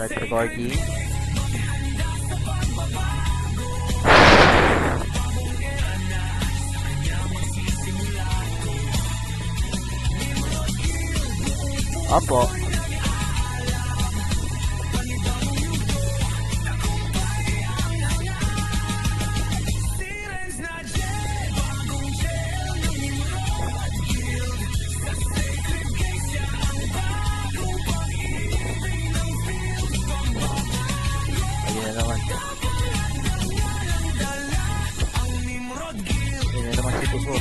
Start recording. Opo. Ayun na naman. Ayun na naman si Tuso.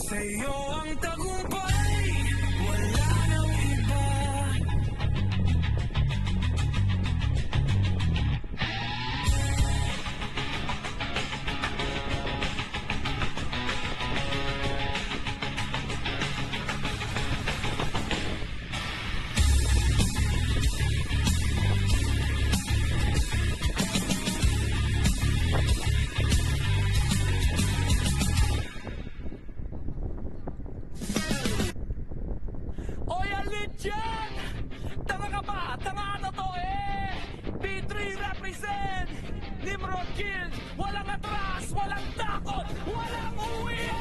Sa'yo ang tagumpay, wala nang iba. Oy, alit yan! Tanga ka ba? Tanga na to eh! B3 represent! Nimrod Guild! Walang atras! Walang takot! Walang uwian!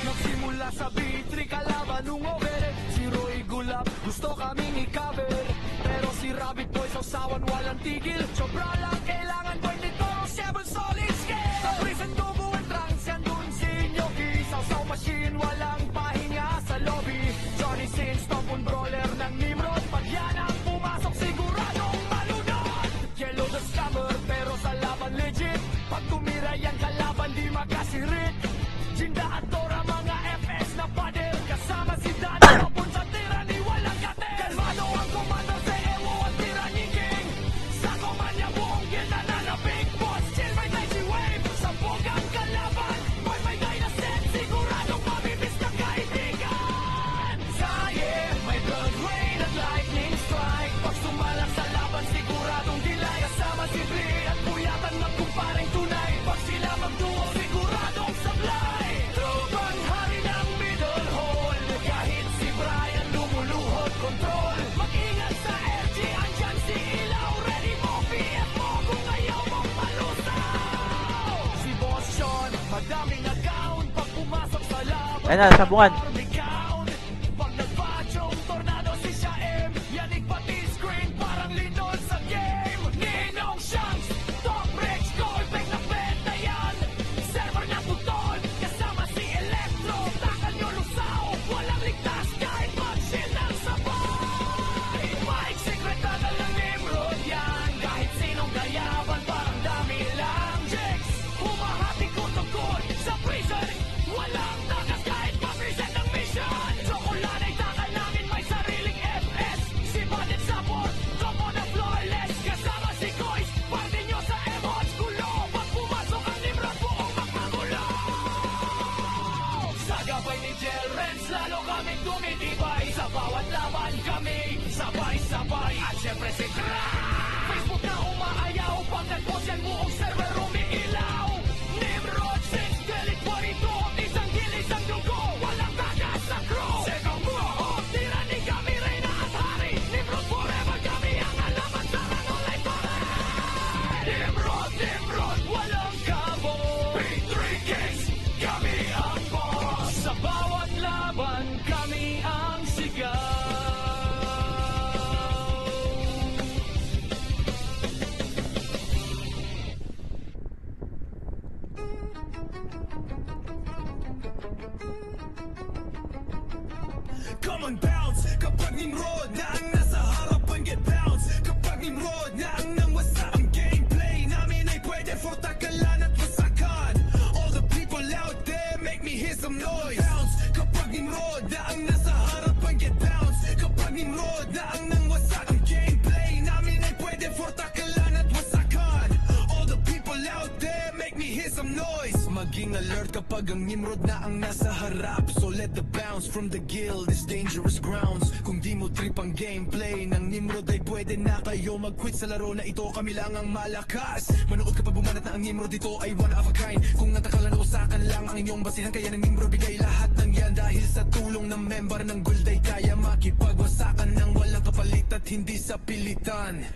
Nagsimula sa B3 kalaban nung over. Si Roy Gulap gusto kaming i-cover. Pero si Rabbit Boy sausawan walang tigil. Sobra lang kailangan boy nito 7 solid scale. Sa prison dugo and trunks yan dun si Nyoki. Sausaw machine walang pahinga sa lobby. Johnny Sins topon brawler ng Nimrod. Pag yan ang pumasok siguradong malunod. Yellow the scammer pero sa laban legit. Pag tumira yan kalaban di makasirit. Jinda at Dora mga FS na pader. Kasama si Dana topon sa tirani walang kater. Kalmado ang commander sa Ewo at tirani king. Sa komanya buong ginana na big boss. Chill may night si wave. Sabog ang kalaban. Boy may guy na set. Siguradong mabibis na kaibigan. Saye may blood rain at lightning strike. Pag sumalak sa laban siguradong delay. Kasama si Bri at puyatan ng kumparing tunay. Pag sila magduo siguradong sablay. Tropang hari ng middle hall. Kahit si Brian lumuluhod control. Mag-ingat sa RG andyan si Ilaw. Ready mo PF mo kung ayaw mong malusaw. Si Boss Sean madaming account. Pag pumasok sa laban Ayun na, sabungan. may count. Pag nagpachong tornado si Shaem. Yanig pati screen parang lindol sa game. Ninong Shanks Top Rich Gold Bag na bet na yan. Server na tutol kasama si Electro. Takal nyo lusaw walang ligtas kahit mag-chill ng sabay. Mike Secret tagal ng Nimrod yan. Kahit sinong gayaban parang dami lang. Jex humahati ko tungkol sa prison. Walang takas kahit ma-present ng mission. Chocolanay takal namin may sariling FS. Si Bandit Support, top on the flawless. Kasama si Kois, parte nyo sa emotes gulo. Pag pumasok ang Nimrod buong magpagulo. Sa gabay ni Jel Renz, lalo kami tumitibay. Sa bawat laban kami, sabay-sabay. At syempre si Crack Facebook na umaayaw. Pag nag-post yan buong server umiilaw. Nimrod 6, delete 22. Isang gilis ang dugo, walang tagas sa crew. Sekong mo, tirani kami reyna at hari. Nimrod forever kami ang alaman sa online pare. Nimrod, walang kabo. B3 Kings, kami ang boss. Sa bawat laban kami ang sigaw. Come on, bounce. Kapag Nimrod na ang nasa harapan, get bounce. Kapag Nimrod na ang nang wasak ang gameplay namin ay pwede for takalan at wasakan. All the people out there make me hear some noise. Bounce. Kapag Nimrod na ang nasa harapan, get bounce. Kapag Nimrod na ang nang wasak ang gameplay namin ay pwede for takalan at wasakan. All the people out there make me hear some noise. Maging alert kapag ang Nimrod na ang nasa harap. So let the bounce from the guild is dangerous grounds. Kung di mo trip ang gameplay ng Nimrod ay pwede na kayo mag-quit sa laro na ito. Kami lang ang malakas. Manood kapag bumanat na ang Nimrod, ito ay one of a kind. Kung natakalan o usakan lang ang inyong basihan, kaya ng Nimrod bigay lahat ng yan. Dahil sa tulong ng member ng gold ay kaya makipagwasakan ng walang kapalit at hindi sa pilitan.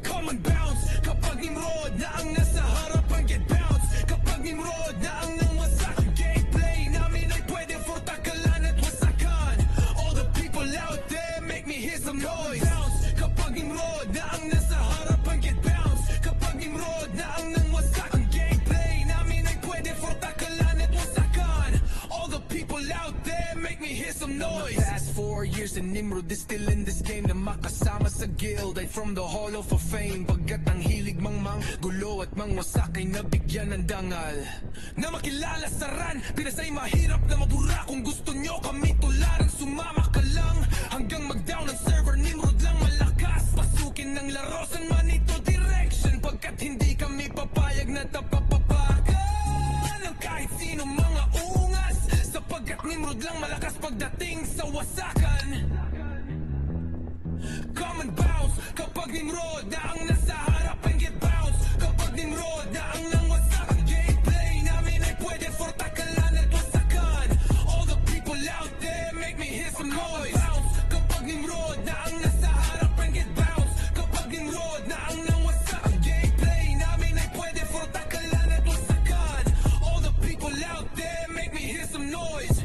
Come and bounce kapag Nimrod na ang nasa harapan, get bounce kapag Nimrod na ang nangwasak. Ang gameplay namin ay pwede for takalan at wasakan. All the people out there make me hear some noise. Bounce kapag Nimrod na ang nasa harapan, get bounce kapag Nimrod na ang nangwasak. Ang gameplay namin ay pwede for takalan at wasakan. All the people out there make me hear some noise. The past 4 years and Nimrod is still in this game na makasama sa guild ay from the Hall of Fame. Pagkat ang hilig gulo at mangwasak ay nabigyan ng dangal na makilala sa ran. Pinas ay mahirap na mabura. Kung gusto nyo kami tularan, sumama ka lang hanggang mag-down ang server. Nimrod lang malakas, pasukin ng laro san man ito direction. Pagkat hindi kami papayag na tapapapagan ng kahit sino mga ungas, sapagkat Nimrod lang malakas pagdating sa wasakan. Come and bounce kapag Nimrod na ang nasa harapan, get bounce kapag Nimrod na ang nangwasak. Ang gameplay namin ay pwede for takalan at wasakan. All the people out there make me hear some noise. Bounce kapag Nimrod na ang nasa harapan, get bounce kapag Nimrod na ang nangwasak. Ang gameplay namin ay pwede for takalan at wasakan. All the people out there make me hear some noise.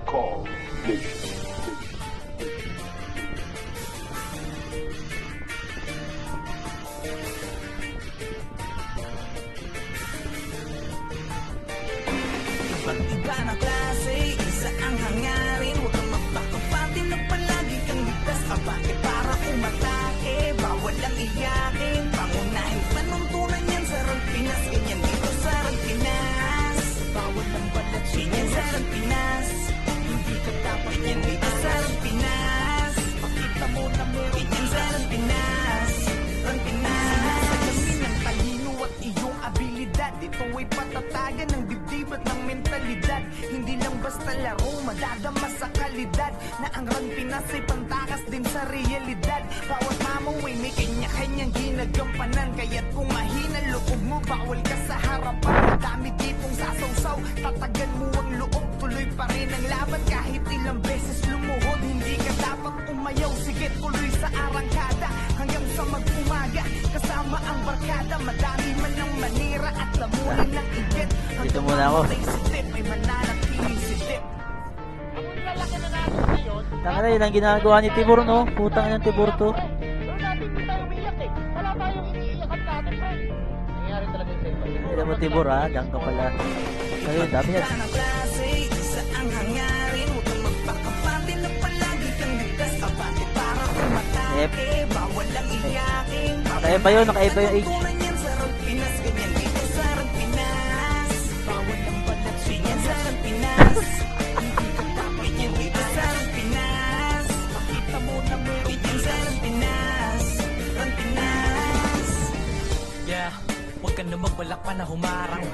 Call Nation. Iba na klase, isa ang hangarin. Huwag kang magpakapati na palagi kang ligtas. Abate para umatake, bawal ang iyakin. Pangunahin panuntunan yan sa Pinas. Ganyan dito sa Pinas. Bawal ang balat, ganyan sa Pinas. Hindi ka dapat yan dito sa Pinas. Pakita mo na meron ganyan sa Pinas. Pinas, kami ng talino at iyong abilidad. Ito ay patatagan ng dibdib at ng mentalidad. Hindi lang basta laro, madadama sa kalidad. Na ang Run Pinas ay pantakas din sa realidad. Bawat mamaw ay may kanya-kanyang ginagampanan. Kaya't kung mahina loob mo, bawal ka sa harapan. Dami ditong sasawsaw, tatagan mo ang loob. Tuloy pa rin ang laban kahit ilang beses lumuhod. Hindi ka dapat umayaw, sige tuloy sa arangkada. Hanggang sa mag-umaga, kasama ang barkada. Madami man ang manira at lamunin ng igit. Dito muna ako. May mananatiling sitip. Ang lalaki na natin ngayon, Tanga na yun ang ginagawa ni Tibor, no? Putang ng Tibor to. doon natin hindi tayo umiyak eh. Wala tayong iniiyakan natin, friend. Nangyari talaga yung sa'yo. Alam mo Tibor, ha? Diyan ka pala. Ayun, dami yan. Iba na klase, isa ang hangarin. Huwag kang magpakapati na palagi kang ligtas. Abate para umatake, bawal ang iyakin. Nakaiba yun, nakaiba yung age. Tuntunan yan sa Pinas, ganyan dito sa Pinas. Bawal ang balat, ganyan sa Pinas. Hindi ka dapat ganyan dito sa Pinas. Pakita mo na meron ganyan sa Pinas. Pinas. Yeah, huwag ka na magbalak pa na humarang.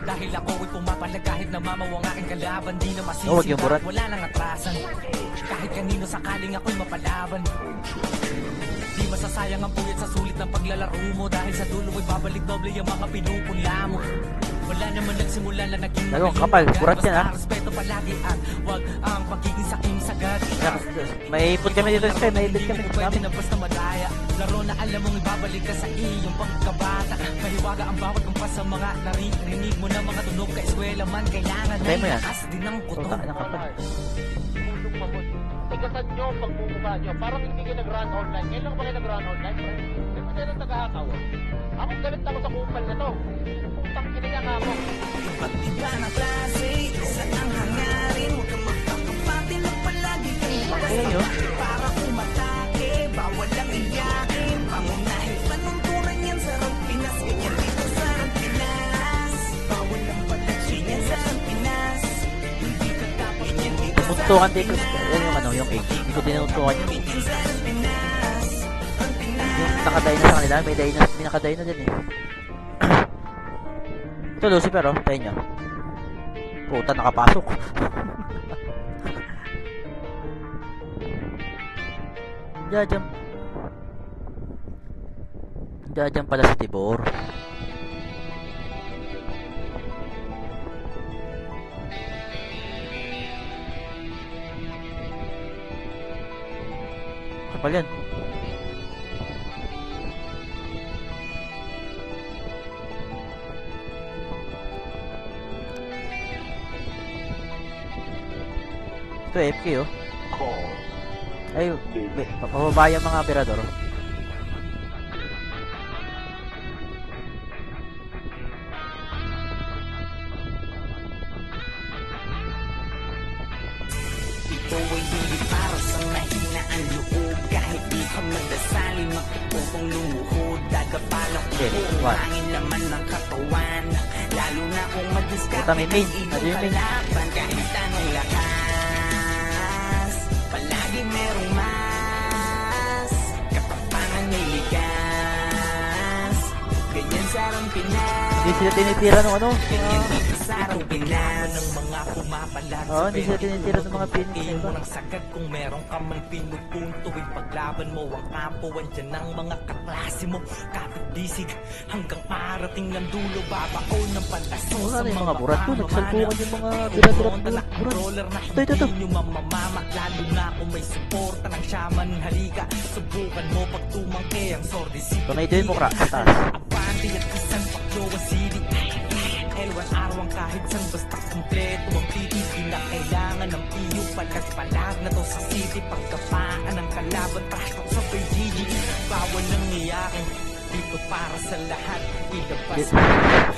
Dahil ako ay pumapalag kahit namamaw ang aking kalaban. Di na Oh, wag yung masisita, burat. wala nang atrasan. Kahit kanino sakaling ako'y mapalaban. Di masasayang ang puyat sa sulit ng paglalaro mo. Dahil sa dulo ay babalik doble yung mga pinupunla mo. Wala naman nagsimula na naging Dalawang kapal, burat yan, ha? Basta respeto palagi at wag ang pagiging saking sagad. May ipon kami dito sa may edit kami. Hindi mo pwede na basta madaya. Laro na alam mong ibabalik ka sa iyong pagkabata. Mahiwaga ang bawat kumpas sa mga naririnig mo na mga tunog ka eskwela man. Kailangan Try mo ay yan. lakas din ng kuto. Puta na kapal. Tulong mamon. Tigasan nyo ang pagmumukha nyo. Parang hindi kayo nag-run online. Ngayon lang ba kayo nag-run online, friend? Hindi mo kayo ng taga-hakaw. Ako galit ako sa kupal na to. Putang kinaya nga mo. Iba't iba na klase, isa ang hangarin. Huwag kang magpakapati na palagi kang ligtas. Ayun yun. Para umatake, tinutukan dito. Yan yung ano, yung age. Hindi ko tinutukan yun. Yung nakaday na sa kanila, may nakaday na din eh. Ito Lucifer oh, tayo nyo. Puta, nakapasok. Diyan pala si Tibor. Kapal yan. Ito FK oh. Ay, papababa yung mga operador. Ito ay hindi para sa mahina ang loob. Kahit di ka magdasali, magpupong lumuhod. Dadapalang Okay, what? hangin laman ng katawan. Lalo na kung madiskarte Puta, may main. iyong Ano yung main? kalaban. Kahit anong lakas, palagi merong mas. Katapangan may likas. Ganyan sarang Pinas. Hindi sila tinitira ng ano. Ganyan dito sarang Pinas. ng mga pumapalag Oo, hindi sila tinitira ng mga Phoenix na Tingin mo iba. ng sagad kung meron ka man pinupunto. Ipaglaban mo ang kampo. Andyan ang mga kaklase mo. Kapit bisig hanggang marating ng dulo. Babaon ng pantaso Wala sa na yung mga burat doon. pamamana. Nagsalpukan yung mga birat-birat Fronta na burat. roller na Ito. hindi nyo mamamama. Lalo na kung may suporta ng shaman. Halika, subukan mo pag tumangke ang sordisip. Tumay din mo kra. Sa taas. Abante at isang paklowa city. Elwan arwang kahit sang basta kumpleto ang titi. Di na kailangan ng iyo. Palag-palag na to sa city. Pagkapaan ng kalaban. Pasok sa PGG. Bawal nang iyakin. Dito para sa lahat. Ilabas mo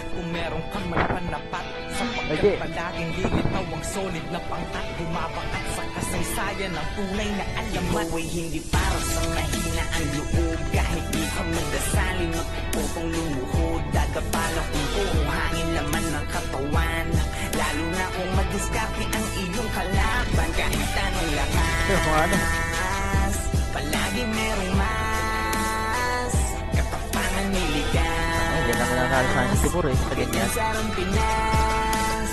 kung meron kang manapanapat. Sapagkat palaging lilitaw ang solid na pangkat. Bumabakat sa kasaysayan ng tunay na alamat. Ito ay hindi para sa mahina ang loob. Kahit di ka magdasali, magpupong lumuhod. Dadapalang kung puro hangin laman ng katawan. Lalo na kung madiskarte ang iyong kalaban. Kahit anong Ito, mga ano. lakas, palagi merong mas. Katapangan may ligas. Ay, hindi naman nakalisan si Tibor eh. Sa ganyan. Ganyan sarang Pinas.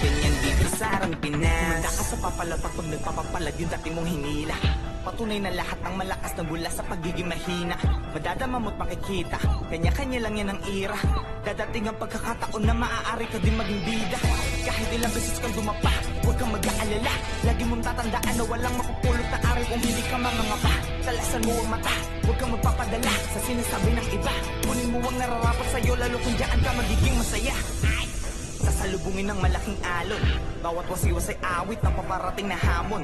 Ganyan dito sarang Pinas. Handa ka sa papalapag pag nagpapapalag yung dati mong hinila. Patunay na lahat ng malakas na gula sa pagiging mahina. Madadama mo't makikita, kanya-kanya lang yan ang ira. Dadating ang pagkakataon na maaari ka din maging bida. Kahit ilang beses kang dumapa, huwag kang mag-aalala. Lagi mong tatandaan na walang makupulot na araw kung hindi ka mangangapa. Talasan mo ang mata, huwag kang magpapadala sa sinasabi ng iba. Kunin mo ang nararapat sa'yo, lalo kung dyan ka magiging masaya. Sasalubungin ng malaking alon. Bawat wasiwas ay awit ng paparating na hamon.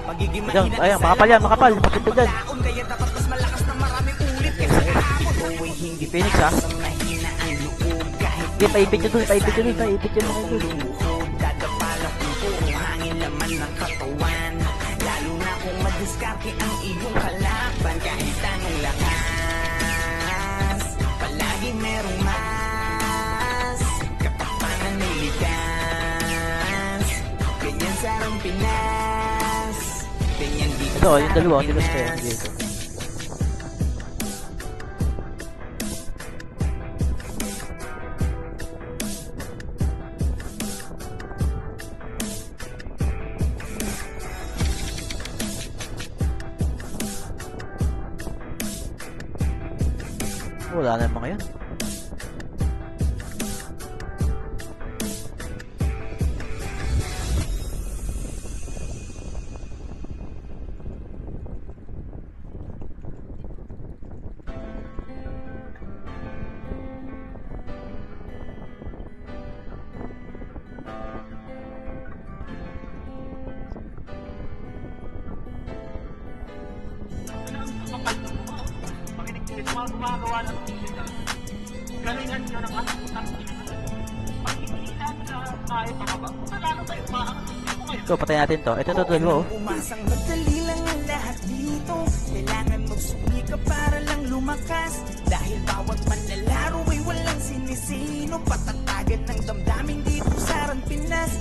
Magiging Ayan, mahina ayan, sa makapal yan, laban, makapal. huwag Pakita dyan. maglaon, kaya dapat mas malakas na maraming ulit kaysa kahapon. Ito ay hindi Phoenix, para ah. sa mahina ang loob. Kahit Hindi, paipit yun doon, paipit yun doon, paipit yun doon. lumuhod. Dadapalang kung puro hangin laman ng katawan. Lalo na kung madiskarte ang iyong kalaban. Kahit anong lakas, palagi merong mas. Katapangan may ligas. Ganyan sarang Pinas. Ganyan dito Ito, yung sarang dalawa, hindi ko Pinas. kaya dito. Wala na yung mga yun. Ito mga gumagawa ng musika. Galingan nyo ng ating utang. Pagkikita sa tayo pababa. Lalo tayo umaangat. Ito, patayin natin to. Ito, dalawa oh. Umasang madali lang ang lahat dito. Kailangan magsumika para lang lumakas dahil bawat manlalaro ay walang sinisino. Patatagan ng damdamin dito sa Pinas.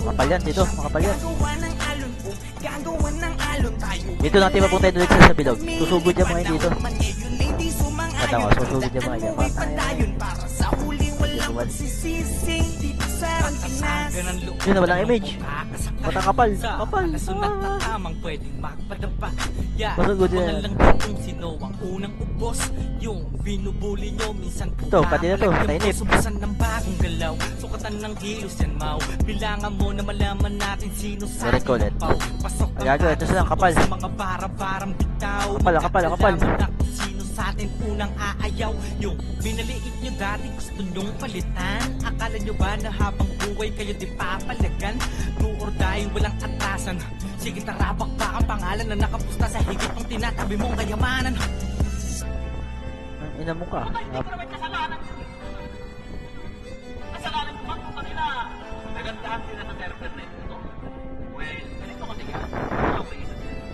Makapal yan, dito, makapal yan. Gagawa ng alon kung gagawa ng alon tayo. Dito natin mapunta dito sa bilog. Susugod yan mga yun dito. Tama, susugod yan mga yan. Padayon para sa huling walang magsisisi dito sa Pinas. Yun na, walang image. Matang kapal. Kapal. Sunat na tamang pwedeng magpadapa. Masugod yan. Mga lang ditong sino ang unang ubos. Yung binubuli nyo minsan Ito, pati na to, tainip. Subusan ng bagong galaw. Sukatan ng kilos yan, Mau. Bilangan mo na malaman natin sino sa Direct call it. pau. Pasok ang Agago, ito silang kapal. Sa mga bara-barang bitaw. Kapal, kapal, kapal. Malaman na kung sino sa atin unang aayaw. Yung binaliit nyo dati gusto nyong palitan. Akala nyo ba na habang buhay kayo di papalagan? Do or die, walang atrasan. Sige tarabak ba ang pangalan na nakapusta sa higit ng tinatabi mong kayamanan? Ang ina mo ka. Hindi ko naman kasalanan yun. Kasalanan ko ba kung kanila nagandahan sila sa server na ito? Well, ganito kasi yan. Okay.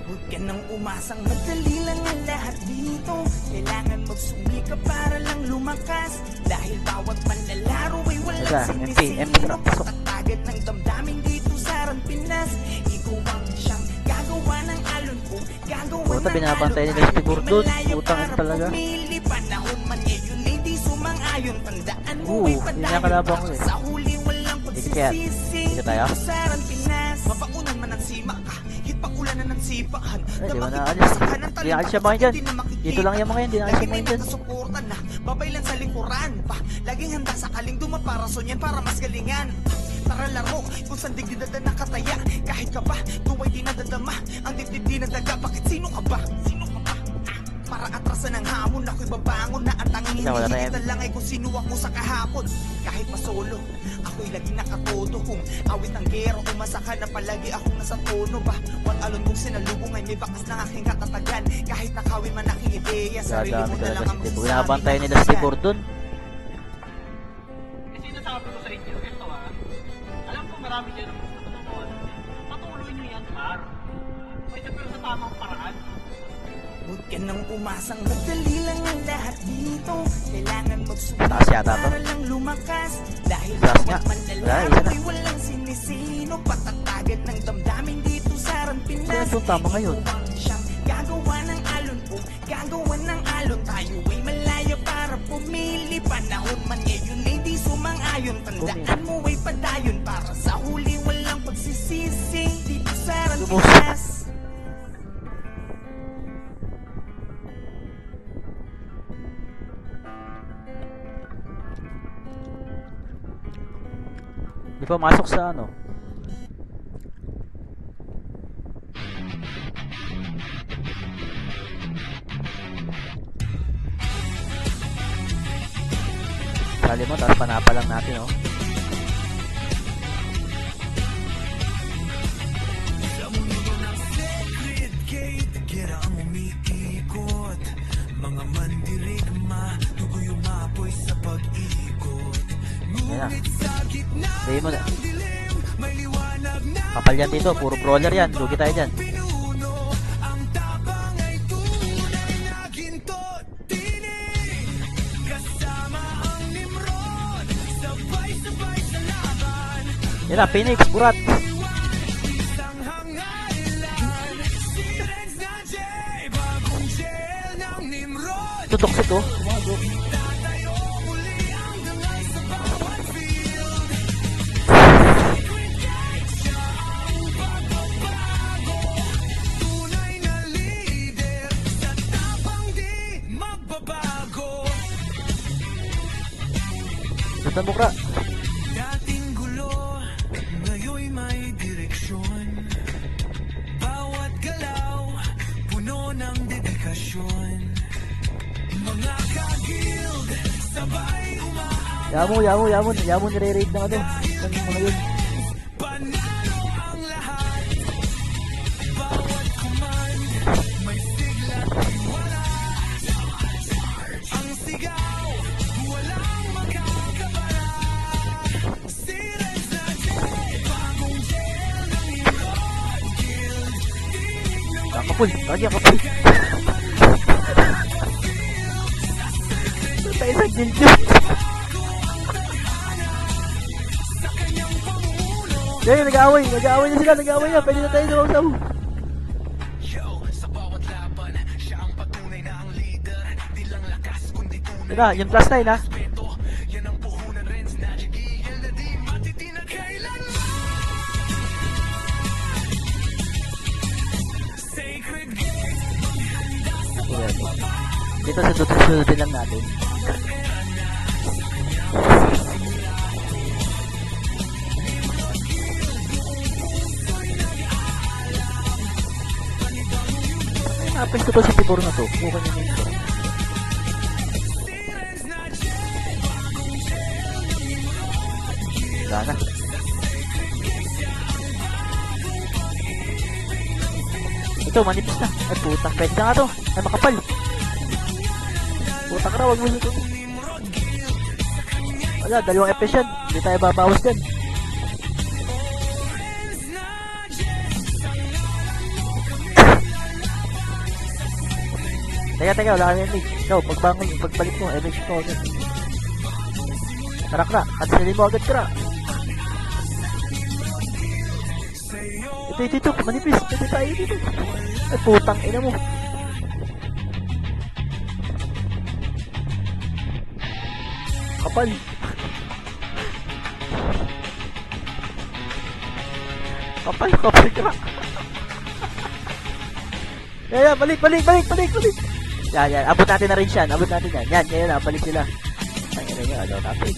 Huwag ka nang umasang madali lang ang lahat dito. Kailangan magsumika para lang lumakas. Dahil bawat manlalaro ay walang Teka, sinisino. MP na pasok. Patatagan ng damdamin dito sa Pinas. Ikaw ang siyang gagawa ng alon ko. Gagawa Puta, ng binabantay alon nila si tayo. Gordon. Malayo Putang ina para talaga. pumili. Panahon man ngayon ay di sumang-ayon. Tandaan mo ay Yun padayon yung kalabang ko para eh. sa huli walang Dito kaya. pagsisisi. Dito tayo. Dito sa Pinas. Mabaunan man ang simak ka. Hipag-ulanan ng sipahan. Eh, di ba na alis? Di na alis siya mga yan. Dito lang yung mga yan. Di na alis yung mga yan. Nakasuportan na, babay lang sa likuran pa. Laging handa sa kaling dumaparason yan para mas galingan. Tara laro, kung saan dignidad na nakataya. Kahit ka ba, tuwa'y di nadadama. Ang dibdib di nadaga, bakit sino ka ba? Sino ka ba? Para atrasan ng hamon, ako'y babangon na ang tanging Wala na yan. hinihigitan lang ay kung sino ako sa kahapon. Kahit masolo, ako'y laging nakatodo. Kung awit ng gero, umasa ka na palagi akong nasa tono ba? Wat alon kong sinalubong ay may bakas ng aking katatagan. Kahit nakawin man aking ideya, sarili Dadami mo na lang talaga ang si Tipo. masasabi Binabantay na nila si husgan. Gordon. Eh, sinasabi ko sa inyo, ito alam ko marami dyan ang gusto tumutuan. Patuloy nyo yan, Mar. May pero sa tamang paraan. Huwag ka nang umasang madali lang ang lahat dito. Kailangan magsumika Taas yata to. para lang lumakas. Dahil Taas nga. bawat Wala, isa manlalaro na. ay walang sinisino. Patatagan ng damdamin dito sa Pinas. Sino itong tama ngayon? Ikaw ang siyang gagawa ng alon ko. Gagawa ng alon tayo ay malaya para pumili. Panahon man ngayon ay di sumang-ayon. Tandaan mo ay padayon para sa huli walang pagsisisi. Dito sa Pinas. Di pa masok sa ano. Sali mo, tapos panapa lang natin, oh. Ayan na. Sabihin mo na. Kapal yan dito, puro brawler yan. Lugi tayo dyan. Yan na, Phoenix, burat. Ito toxic, oh. Ito mukha. Dating gulo, ngayon may direksyon. Bawat galaw, puno ng dedikasyon. Mga ka-guild, sabay Yamo, nire-raid na ano. Ang mga yun. panalo ang lahat. Bawat command, may sigla wala. Ang sigaw, walang makakabala. Si Renz na Jay, bagong jail ng Nimrod Guild. Dinig ng Kapul, lagi kapul. isang gildo. Yan, nag-aaway na sila, nag-aaway na, pwede na tayo sabaw-sabaw. Teka, yung plus 9 ha. Dito sa sunod-sunodin lang natin. Napin ko to sa tibor na to. Mukha niya nito. Wala na. Ito, manipis na. Ay, putang. Pwede na nga to. Ay, makapal. Putang ka na, wag mo nito. Wala, 2 FPS yan. Hindi tayo babawas dyan. Teka, wala ka na image. Ikaw, pagbalik mo, image mo agad. Tarak na, at sinili mo agad ka. Ito, manipis. Ito tayo dito. Ay, putang ina mo. Kapal. Kapal ka. Yan, balik. Yan. Abot natin na rin siya. Yan, ngayon na, balik sila. Ang ina nyo, ano, natin.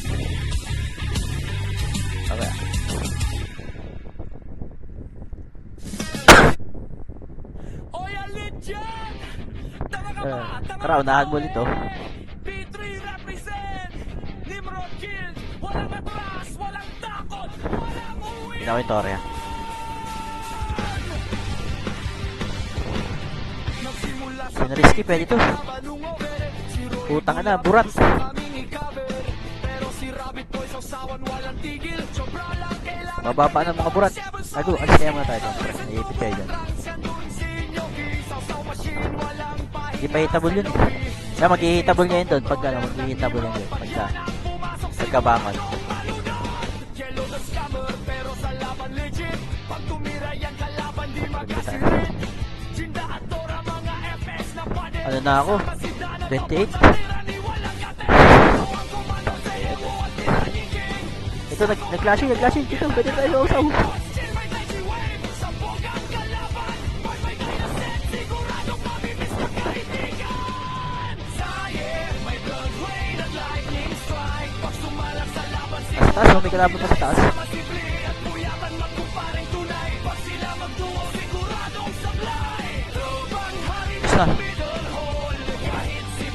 Okay. Tara, unahan mo ulit, oh. P3 represent Nimrod Guild. Walang atras, walang takot, walang uwi. Ginawa yung Torya. Yung risky, pwede to. Putang na, burat. Mababa ng mga burat. Ago, alis kaya muna tayo doon. Naiipit kayo dyan. Hindi pa hitable yun. Kaya mag-hitable ngayon doon. Pagka mag-hitable yun doon. Pagkabangon. Ano na ako? 28? Ito, nag-clashing. Ito, pwede tayo usaw. Sa taas, may kalaban pa sa taas. Basta.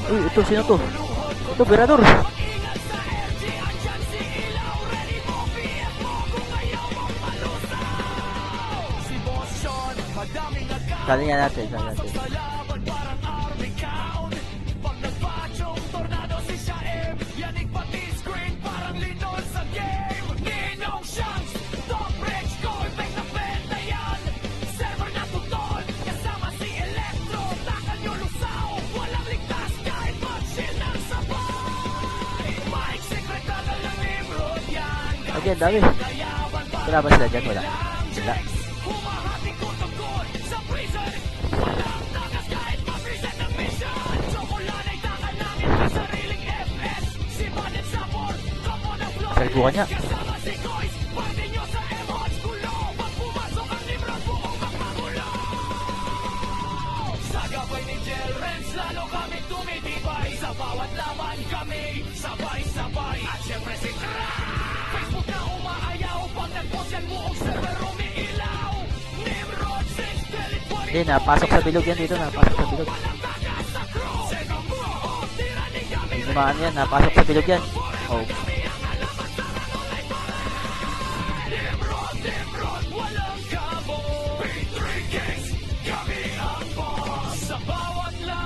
Uy, ito, sino to? Ito, Berador. Kali nga natin. Again, dami. Kalaban sila dyan, wala. Salbukan niya. Hindi, napasok sa bilog yan dito. Lumaan yan, napasok sa bilog yan. Oh.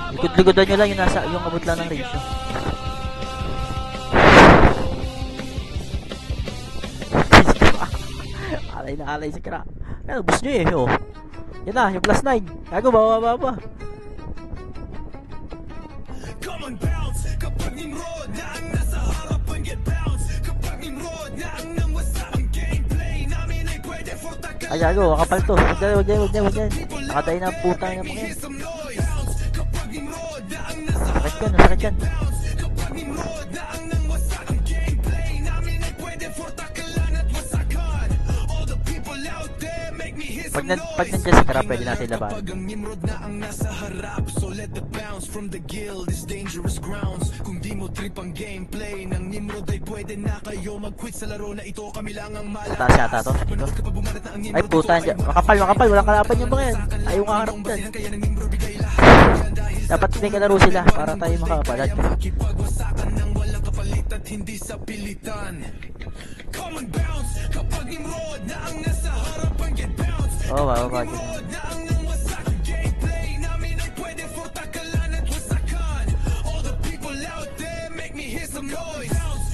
Likod-likodan nyo lang yung abot lang ng range nyo. Alay si Kra. Ano, bus nyo eh, oh. Yan na, yung plus 9. Gago, baba. Come on, bounce. Kapag Nimrod na ang nasa harapan, get bounce. Kapag Nimrod na ang nang wasak ang gameplay namin ay pwede for tagal. Ay, gago, kapal to. Huwag yan. Nakatay na ang puta niya mga yan. Some noise. Kapag Nimrod na ang nasa Sakit yan. Kapag Nimrod na ang nang wasak ang gameplay namin ay pwede for takalan at wasakan. All the people out there make me hear some noise. Pag nandiyan si Kara, pwede natin laban. Kapag ang Nimrod na ang nasa harap, so let the bounce from the guild is dangerous grounds. Kung di mo trip ang gameplay ng Nimrod ay pwede na kayo mag-quit sa laro na ito. Kami lang ang malakas. Mataas yata to. Ito. Kapag bumarat na ang Nimrod, Ay, puta niya. Makapal. Walang kalaban yung mga yan. Ayaw nga harap dyan. kaya ng Nimrod bigay lahat. Dapat may kalaro sila para tayo makapalat. Makipagwasakan ng walang kapalit at hindi sa pilitan. Come and bounce. Kapag Nimrod na ang nasa harapan, get bounce. Oo, bababa. Nimrod na ang nang wasak ang gameplay namin ay pwede for takalan at wasakan. All the people out there make me hear some noise.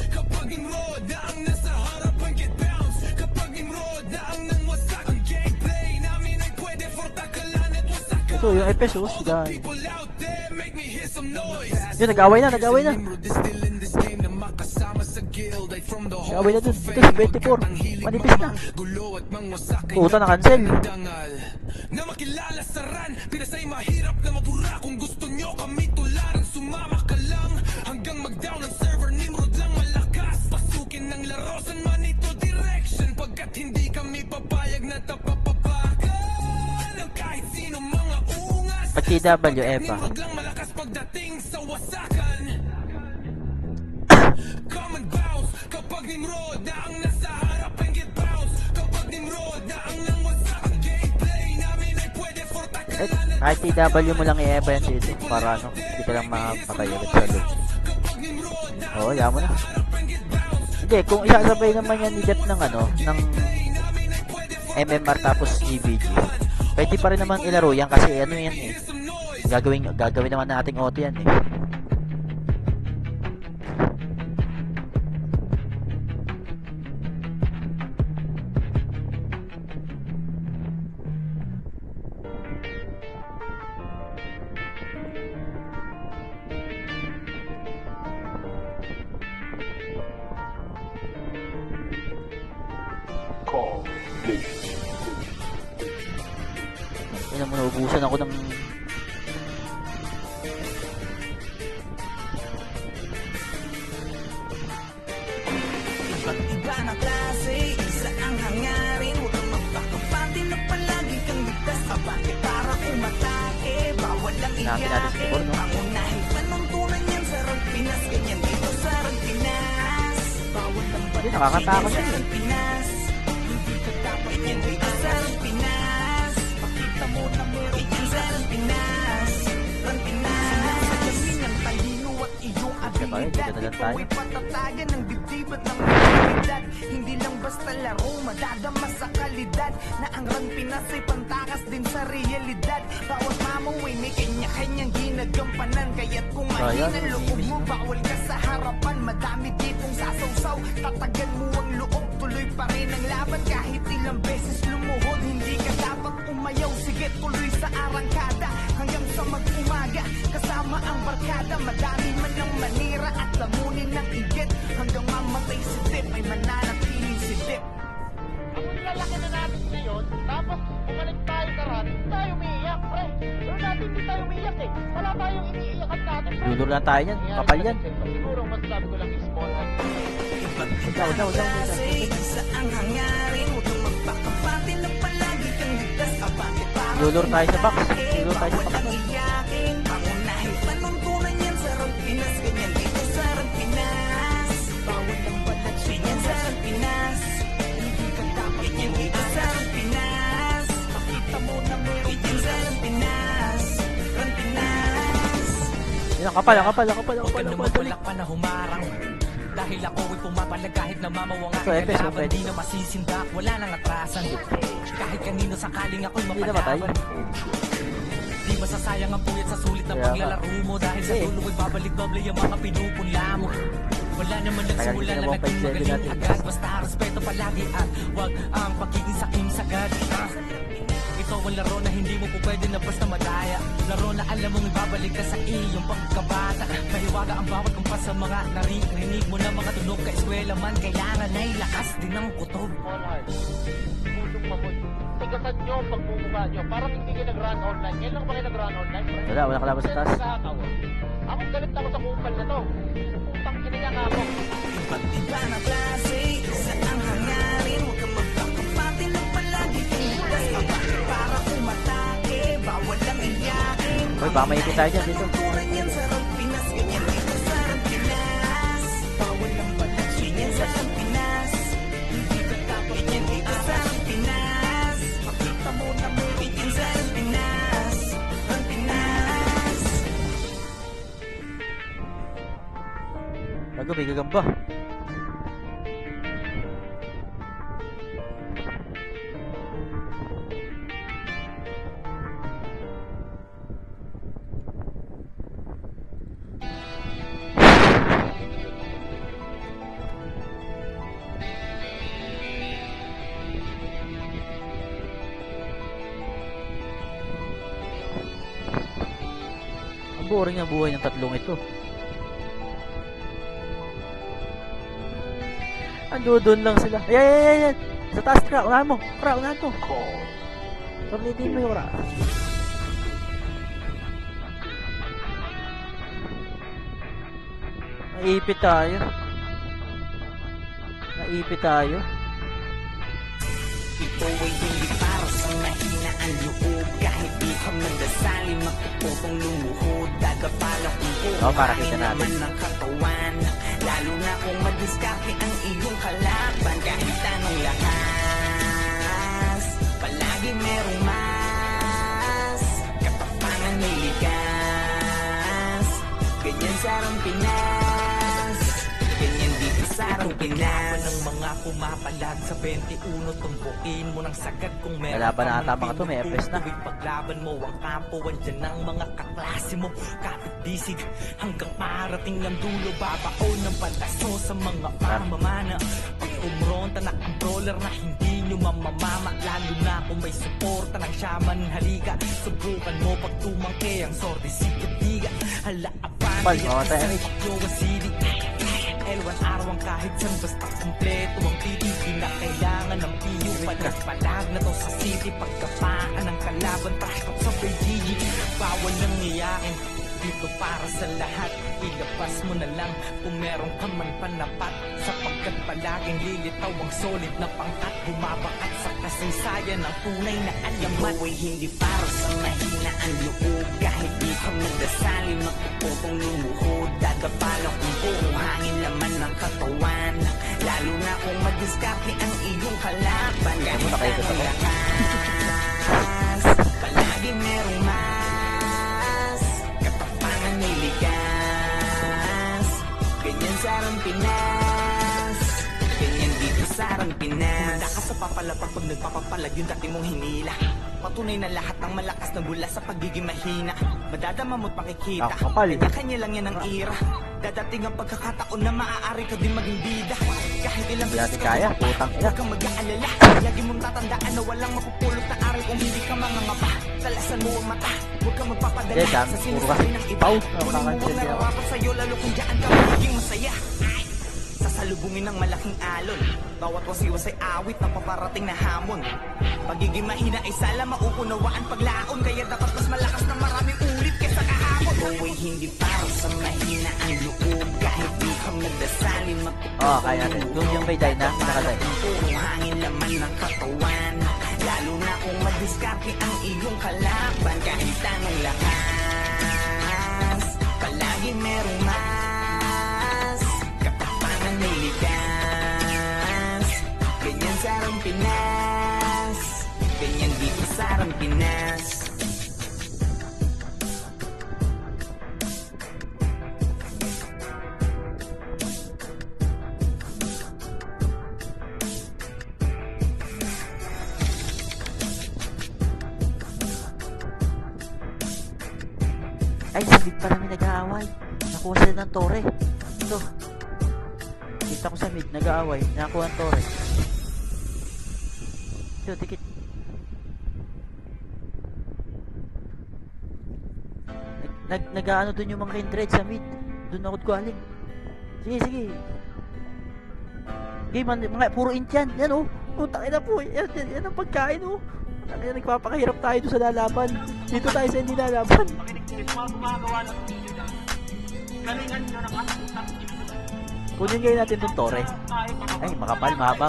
Kapag Nimrod na ang nasa harapan, get bounce. Kapag Nimrod na ang nang wasak ang gameplay namin ay pwede for takalan at wasakan. Ito, yung FS, oh. Siga. People out there make me hear some noise. Yun, nag-away na. Nimrod is still in this game na makasama sa guild ay from the Nag-away na dun. Ito, si 24. Manipis na. gulo at mangwasak ay Puta, na-cancel. dangal na makilala sa ran. Pinasay mahirap na mabura. Kung gusto nyo kami tularan, sumama ka lang hanggang mag-down ang server. Nimrod lang malakas, pasukin ng laro san man ito direction. Pagkat hindi kami papayag na tapapapakan ng kahit sino mga ungas. Pag TWF, ah. Nimrod lang malakas pagdating sa wasakan. Come and bounce. Kapag Nimrod na ang nasa harapan, get bounce. Kapag Nimrod na ang nang wasak ang gameplay namin ay pwede for Eh, takalan at kahit TW mo lang i-eva yan dito. Para ano, hindi ka lang makapatay agad sa loop. kapag Nimrod na Oo, yaman mo na. harapan, get bounce. Hindi, kung isasabay naman yan ni Jet ng ano, ng MMR tapos EBG, pwede pa rin naman ilaro yan kasi ano yan eh. Gagawin naman nating auto yan eh. Yun mo, naubusan ako ng... Iba't iba na klase, isa ang hangarin. Huwag kang magpakapati na palagi kang ligtas. Abante para umatake, bawal ang Hanapin natin si Tibor, iyakin. no? Pangunahin panuntunan yan sa Rampinas. Ganyan dito sa Rampinas. Bawal ang Hindi, nakakatakot sa yun eh. Rampinas. Hindi ka dapat ganyan dito sa Rampinas. Pakita mo na meron yan sa Rampinas. Rampinas. Sinasalamin ng talino at iyong tayo, dito na lang tayo. Ikaw ay patatayan ng dibdib at ng realidad. Hindi lang basta laro, madadama sa kalidad. Na ang Run Pinas ay pantakas din sa realidad. Bawat mamaway may kanya-kanyang ginagampanan. Kaya't kung Ayan, mahina loob mo, bawal ka sa harapan. Madami ditong sasawsaw, tatagan mo ang loob. Tuloy pa rin ang laban kahit ilang beses lumuhod. Hindi ka dapat umayaw, sige tuloy sa arangkada. Hanggang sa mag-umaga, kasama ang barkada. Madami man ang manira at lamunin ng igit. Hanggang mamatay si Dip ay mananatiling si Dip. Ang lalaki na natin ngayon, tapos bumalik tayo sa rat, tayo umiiyak, pre. Pero dati hindi tayo umiiyak eh. Wala tayong iniiyakan natin, pre. Dulor lang tayo yan. Kapal yan. Siguro masasabi ko lang is small hand. Daw. Klase, isa ang hangarin. Huwag kang magpakapati na palagi kang ligtas. Abante para Dulor tayo sa box. umatake, Dulor tayo sa bawal box. ang iyakin. Pangunahin panuntunan yan sa Rampinas. Ganyan dito sa Rampinas. Bawal ang balat ganyan sa Rampinas. Hindi ka dapat ganyan dito sa Rampinas. Pakita mo na meron ganyan sa Rampinas. Rampinas. Yan, kapal. Huwag ka naman tulak pa na humarang. Dahil ako ay pumapalag kahit na mamawang So, aking FS, kalaban. pwede. Di na masisindak, wala nang atrasan. Kahit kanino sakaling ako'y Hindi na matay. mapalaban. Di masasayang ang puyat sa sulit na Kaya nga. paglalaro mo. Dahil sa Hindi. dulo ay babalik doble yung mga pinupunla mo. Wala naman nagsimula Kaya na hindi naging na magaling natin. agad. Basta respeto palagi at wag ang pagiging sakim sagad. Ito ang laro na hindi mo po pwede na basta madaya. Laro na alam mong ibabalik ka sa iyong pagkabata. mahiwaga ang bawat kumpas sa mga narinig mo na mga tunog. Ka-eskwela man, kailangan ay lakas din ng kutob. Small heart. Tulong mamon. Tigasan nyo ang pagmumukha nyo. Parang hindi kayo nag-run online. Ngayon lang ba kayo nag-run online? Wala kalaban sa taas. Nakakatawa. Ako galit ako sa kupal na to. Putang ina niya nga ako. Iba't iba na klase, isa ang hangarin. Huwag kang magpapapati lang palagi kang bukas ka ba? Para umatake, bawal lang iyakin. Hoy, baka may ipit tayo dyan dito. Turan yan sa Rampinas, ganyan dito sa Rampinas. Bawal lang balat, ganyan sa Rampinas. Hindi ka tapos, ganyan dito sa Rampinas. Makita mo na mo, ganyan sa Rampinas. Rampinas. Bago, may gagamba. Ang boring ang buhay ng tatlong ito. Ando doon lang sila. Ayan. Sa taas, Kra. Unahan mo. Kra, unahan mo. Tornidin mo yung Kra. Naipit tayo. Ito ay hindi para sa mahina ang loob. Kahit di ka magdasali, magpuputong lumuhod. Dagapala kung Oh, para kita natin. naman ng katawan. Lalo na kung madiskarte ang iyong kalaban. Kahit anong lakas, palagi merong mas. Katapangan may likas. Ganyan sa Rampinas, ganyan dito sa Rampinas. Ng mga pumapalag sa 21, tumbukin mo ng sagad kung meron Lalaban na ka ata mang mga to, may pinupulik. FS na. Tuwing paglaban mo ang kampo, andyan ang mga kaklase mo. Kapit-bisig hanggang parating ang dulo, babaon ng palaso sa mga pamamana. Pag umronta na ang brawler na hindi nyo mamamama, lalo na kung may suporta ng shaman, halika. Subukan mo pag tumangke ang sorte sigat-biga. Hala, Pal, mamatay ang H. L1 araw ang kahit saan basta kumpleto ang PDB na kailangan ng PU. Palag na to sa city, pagkapaan ng kalaban, trash talk sa PGG. Bawal nang iyakin, dito para sa lahat. Ilabas mo na lang kung meron ka man panapat, sapagkat palaging lilitaw ang solid na pangkat. Bumabakat sa kasaysayan ng tunay na alamat. Ito ay hindi para sa mahina ang loob. Kahit di ka magdasali, magpuputong lumuhod. Dagapala kung puro hangin laman ng katawan. Lalo na kung madiskarte ang iyong kalaban. Kahit anong lakas, palagi merong mas. Katapangan may likas. Ganyan sa Rampinas, ganyan dito sa Rampinas. Handa ka sa papalapag pag nagpapapalag yung dati mong hinila. Patunay na lahat ng malakas na gula sa pagiging mahina. Madadama mo't makikita, Ah, kapal. kanya-kanya lang yan ang ira. Dadating ang pagkakataon na maaari ka din maging bida. Kahit ilang Hindi natin kaya, putang ina. huwag kang mag-aalala. Lagi mong tatandaan na walang mapupulot na aral kung hindi ka mangangapa. Talasan mo ang mata, huwag kang magpapadala Yes, sa puro sinasabi kasi ng iba. pau. Kunin mo ang Nakakaintindi ako. nararapat sa'yo, lalo kung dyan ka magiging masaya. Sasalubungin ng malaking alon, bawat wasiwas ay awit ng paparating na hamon. Pagiging mahina ay sala mauunawaan paglaon, kaya dapat mas malakas na maraming ulit kaysa kahapon. Ito ay hindi para sa mahina ang loob. Kahit di ka magdasali, Oh, kaya natin. Yung may die na, nakadie. puro hangin laman ng katawan. Lalo na kung madiskarte ang iyong kalaban. Kahit anong lakas, palagi merong mas. Katapangan may likas. Ganyan sa Rampinas, ganyan dito sa Rampinas. Ay, sa mid pa namin nag-aaway. Nakuha sila ng tore. Ito. Kita ko sa mid, nag-aaway. Nakakuha ng tore. Ito, tikit. Nag-ano dun yung mga kindred sa mid. Doon ako galing. Sige, sige. Okay, mga puro int yan. Yan oh. Oh, tangina po. Yan ang pagkain oh. Tangina, nagpapakahirap tayo doon sa lalaban. Dito tayo sa hindi lalaban. Makinig mga gumagawa ng video dyan. Galingan nyo ng ating putang ina. Kunin ngayon natin itong tore. Tayo mga Ay, makapal, mahaba.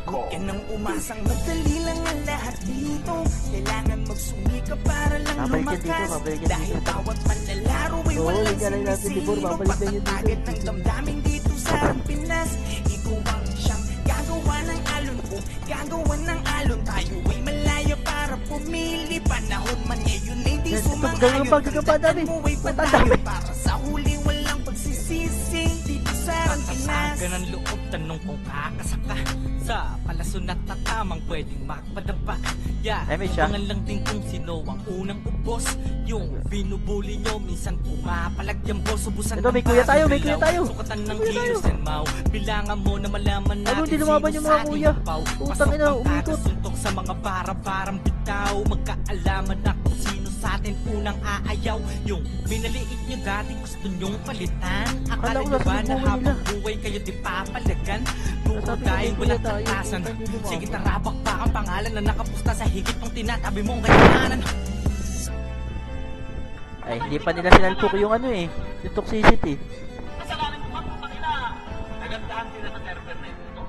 Huwag ka nang umasang madali lang ang lahat dito. Kailangan magsumika para lang Babalik yan dito, lumakas. babalik yan Dahil dito. bawat manlalaro ay Oo, walang hindi natin sinisino. libur, babalik yan yun dito. Patatagan ng damdamin dito sa Pinas. Ikaw ang siyang gagawa ng alon ko. Gagawa ng alon, tayo ay malaya para pumili. Panahon man ngayon ay di Yan, sumang-ayon. ganun ang pagkakapa dami. Tandaan mo ay Ang padayon dami. para sa huli walang pagsisisi. Dito sa Pinas. Kasaga ng loob, tanong kung kakasaka sa palason at tatamang pwedeng magpadaba. Eme siya. Abangan lang din kung sino ang unang ubos. Yung binubuli nyo, minsan pumapalag yung boss. Ubusan Ito, may ng kuya tayo, bagong may kuya bilaw. tayo. Sukatan ng May kuya kilos tayo. and mau. Bilangan mo na malaman natin Ano, di lumaban yung mga sa kuya. ating baw. Utang Pasok ina, ang umikot. kakasuntok sa mga para-parang bitaw. Magkaalaman na kung sino sa atin unang aayaw. Yung minaliit nyo dati gusto nyong palitan. Akala Akala ko nyo ba nasa na buhay habang nila. buhay kayo di papalagan? Puro Nasabi ko, dahil may walang kuya tayo, tatasan. utang nyo lumaban. Sige tarabak pa ang pangalan na nakapusta sa higit ng tinatabi mong kailangan. Ay, hindi pa nila sinalpok yung ano eh. Yung toxicity. kasalanan ko man putang ina. Nagandahan sila sa server na ito.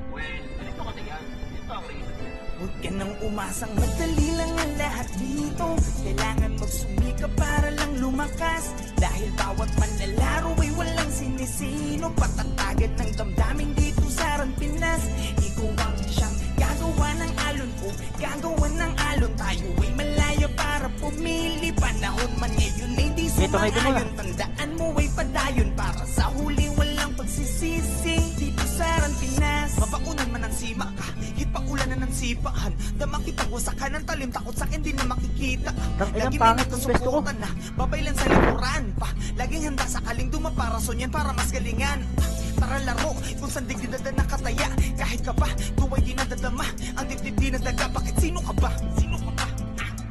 Well, ganito kasi yan. Ito ang reason. Huwag ka nang umasang madali lang ang lahat dito. Kailangan magsumika para lang lumakas. Dahil bawat manlalaro ay walang sinisino. Patatagan ng damdamin dito sa Pinas. Ikaw ang siyang gagawa ng alon ko. Gagawa ng alon, tayo ay malaya para pumili. Panahon man ngayon ay di Dito kayo dumula. sumang-ayon. Tandaan mo ay padayon para sa huli walang pagsisisi. Dito sa Pinas. Mapaunan man ang sima ka, ipaulan na ng sipahan. Damang kitang wasakan ng talim, takot sa akin di na makikita. Tang inang Lagi pangit may ng pwesto ko. nagsusuportan na, babaylan sa lipuran pa. Laging handa sa kaling dumaparason yan para mas galingan. Tara laro, kung saan digdi na nakataya. Kahit ka ba, tuway di nadadama. Ang dibdib di nadaga, bakit sino ka ba? Sino ka ba?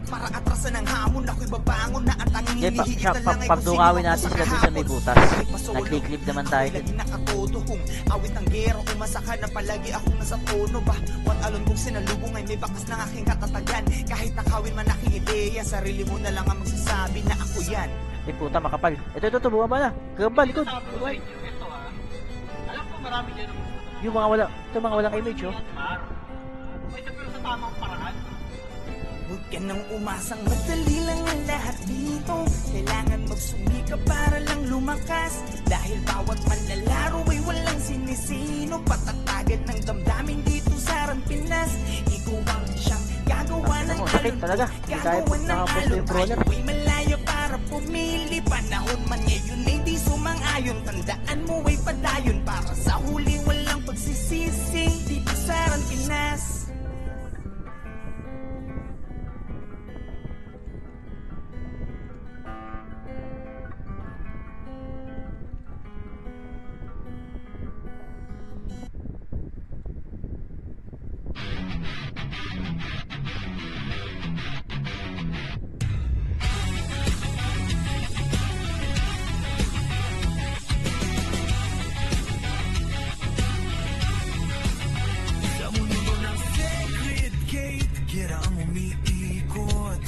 Para atrasan ng hamon, ako'y babangon na ang tanging Okay, hinihigit na lang ay kung sino pagdungawin ako natin sa sila dun sa may kahapon. butas. Kahit pasolo, Nag-clip naman tayo ako'y dun. laging nakatodo kung awit ang gero, umasakan na palagi akong nasa tono ba? What alon kong sinalubong ay may bakas ng aking katatagan. Kahit nakawin man aking ideya, sarili mo na lang ang magsasabi na ako yan. Eh puta, makapal. Ito, bumaba na. Gabal, likod. Sabi ko sa inyo, ito ha. Alam ko marami dyan ang Yung mga walang image oh. Mar. Ito pero sa tamang paraan. Huwag ka nang umasang madali lang ang lahat dito. Kailangan magsumika para lang lumakas. Dahil bawat manlalaro ay walang sinisino. Patatagan ng damdamin dito sa Pinas. Ikaw ang siyang gagawa ng Ano, sakit alon ko. talaga. Hindi tayo Gagawa ng nakapost alon, yung brawler. tayo ay malaya para pumili. Panahon man ngayon ay di sumang-ayon. Tandaan mo ay padayon para sa huli walang pagsisisi. Dito sa Pinas. Sa mundo ng Sacred Gate, gira ang umiikot.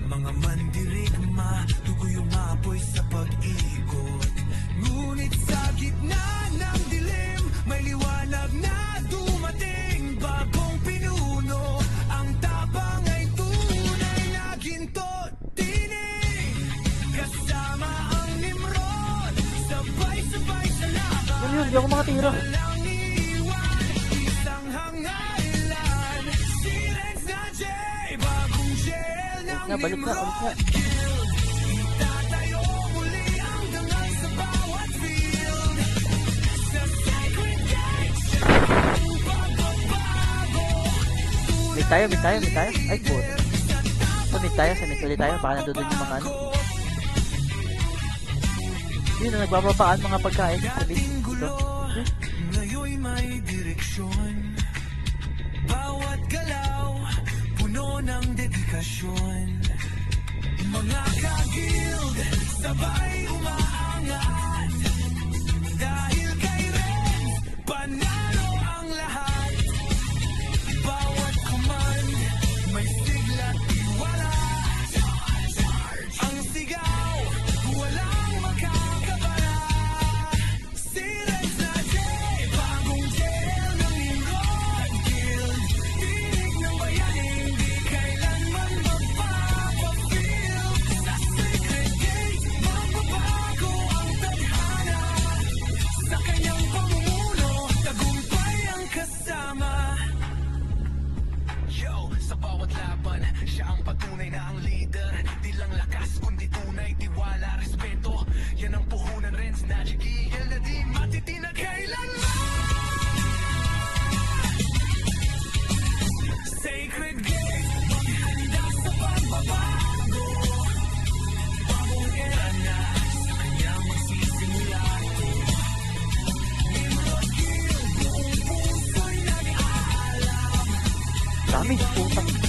Mga mandirigma, dugo yung apoy sa pag-ikot. Ngunit sa gitna ng dilim, may liwanag na dumating. Bagong pinuno, ang tapang ay tunay na gintot. Tinig, kasama ang Nimrod, sabay-sabay sa laban. Ano yun, hindi ako makatira. Walang iwan, isang hangailan. Si Rex na J, bagong jail ng Balik na. Nimrod. Tatayo muli ang dangal sa bawat field. Sa Sacred Gate, siya ang pagbabago. May tayo. Ay, puta. So, mid ulit tayo. Baka nandun yung mga ano. Yun, nagbababaan mga pagkain. Sa mid. Dating Ito. gulo, ngayon'y may direksyon. Bawat galaw, puno ng dedikasyon. Mga ka-guild, sabay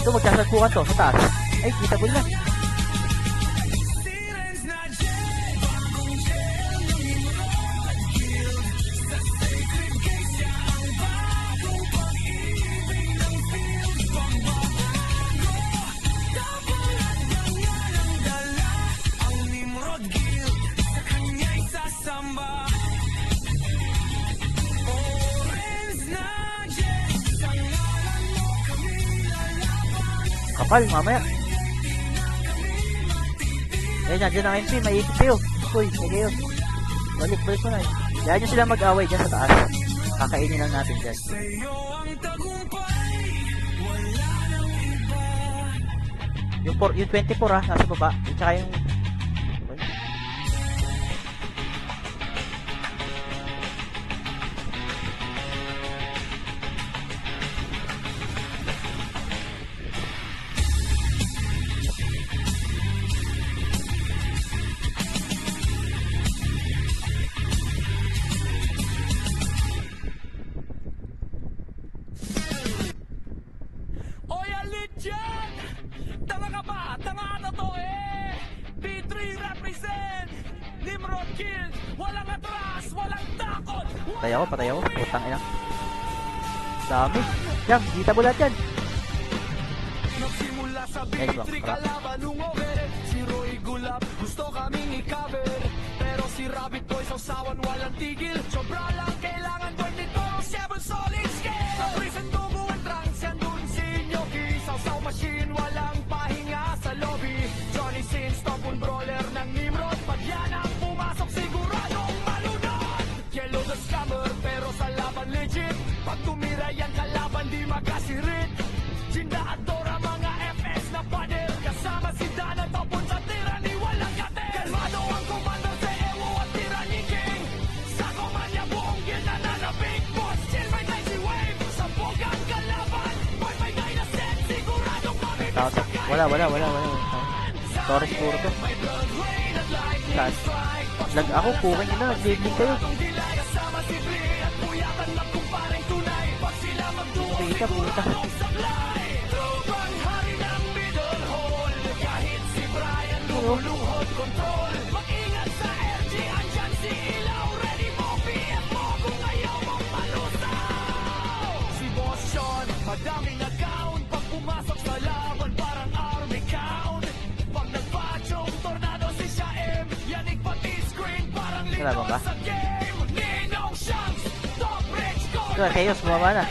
Ito, magsasagpukan to, sa taas. Ay, kitable na. Kapal, mamaya. Eh, nandiyan ang MP, may ikip kayo. Uy, sige kayo. Balik mo na eh. Kaya nyo sila mag-away dyan sa taas. Kakainin lang natin dyan. Yung 24 ha, nasa baba. Yung tsaka yung... Oy, alit dyan! Tanga ka ba? Tanga na to eh! P3 represent! Nimrod Guild! Walang atras! Walang takot! Patay ako. Putang ina. Dami. Yan, kita mo lahat yan. Nagsimula sa Nice one, B3 crap. kalaban nung over. Si Roy Gulap, gusto kaming i-cover. Pero si Rabbit Boy sausawan walang tigil. Sobra lang kailangan boy nito 7 solid scale. Sa prison dugo ang trance yan dun si Nyoki. Sausaw machine walang pahinga sa lobby. Johnny Sins, topon brawler ng Nimrod. Pag yan ang pumasok siguradong malunod. Yellow the scammer pero sa laban legit. Pag tumira yan kalaban di magkasirit. Jinda at Dora mga FS na pader. Kasama si Dana topon sa tirani walang kater. Kalmado ang commander sa Ewo at tirani king. Sa komanya buong ginananabig. Boss chill may dicey wave. Sa bogang kalaban. Boy may guy na set. Siguradong Tapos, mamimig. wala. Torres puro to. Saan? Ako, pukin nyo na. Nag-leading kayo. Kasama si Bri at puyatan ng kumparing tunay. Pag sila magduwag Kita, puta. sablay. Tropang hari ng middle hall. Kahit si Brian lumuluhod control. Mag-ingat sa RG, andyan si Ilaw. Ready mo, PF mo kung ayaw mong palusaw. Si Boss Sean, madaming account. Pag pumasok sa laban, parang army count. Pag nagpachong tornado si Shaem, yanig pati screen, parang Wala ba ba? lingkod sa game. Ninong Shanks, top rich gold. Ito, Chaos, bumaba na.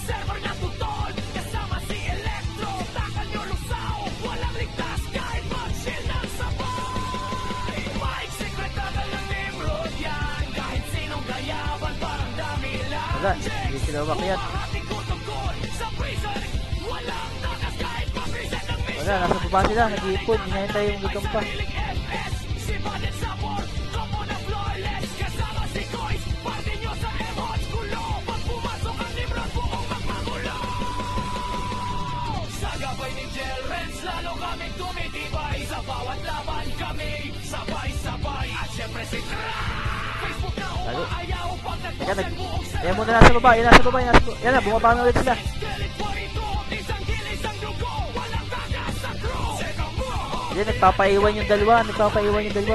Server na tutol, kasama si Electro. Takal nyo lusaw, walang ligtas kahit mag-chill ng sabay. Mike, secret tagal ng Nimrod yan. Kahit sinong gayaban, parang dami lang. Wala, hindi sila umakyat. Parating kutungkol sa prison. Walang takas kahit mag-reset ng mission. Wala, nasa baba sila. Nag-iipon. Hinahintay yung bigong pa. Piling FS, si Bandit Support. Topo na flawless, kasama si Kois. Parte nyo sa emotes, gulo. Pag pumasok ang Nimrod, buong magmagulo. Sa gabay ni Jel Renz, lalo kaming tumitibay. Sa bawat laban kami, sabay-sabay. At syempre si Facebook na Lalo. umaayaw pag Teka, nag-post buong ayan muna nasa baba. Yan nasa baba. Yan na, bumaba na ulit sila. Galit po ito, isang gilis ang dugo. Walang tagas sa crew. Second mo. Yan, nagpapaiwan yung dalawa.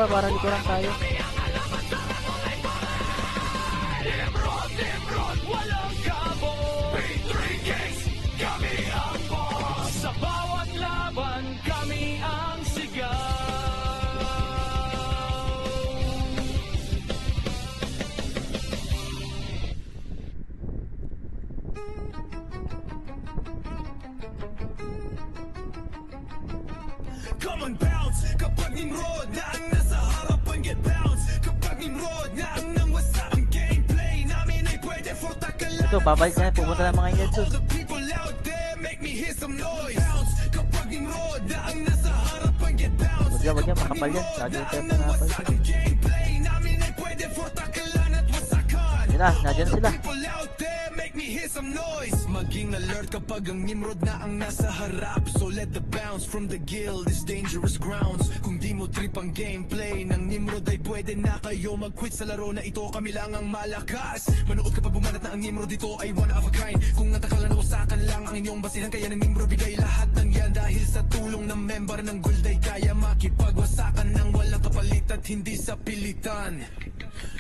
Para likuran tayo. Nimrod, walang kabo. P3 case, kami ang boss. Sa bawat laban, kami ang sigaw. Come on, bounce. Kapag Nimrod na ang nasa harapan, get bounce. Kapag Nimrod na ang namwasa ang gameplay namin ay pwede for takalan. Ito, babalik na. Pupunta na mga inyan All the people out there, make me hear some noise. Bounce. Kapag Nimrod na ang nasa harapan, get bounce. Wag yan, makapal yan. Lagi yung tempo na kapal. Ang gameplay namin ay pwede for takalan at wasakan. Yan na, nadyan sila. People out there, make make me hear some noise. Maging alert kapag ang Nimrod na ang nasa harap. So let the bounce from the guild is dangerous grounds. Kung di mo trip ang gameplay ng Nimrod ay pwede na kayo mag-quit sa laro na ito. Kami lang ang malakas. Manood kapag bumanat na ang Nimrod dito ay one of a kind. Kung natakalan na wasakan lang ang inyong basihan, kaya ng Nimrod bigay lahat ng yan. Dahil sa tulong ng member ng Gold ay kaya makipagwasakan ng walang kapalit at hindi sa pilitan.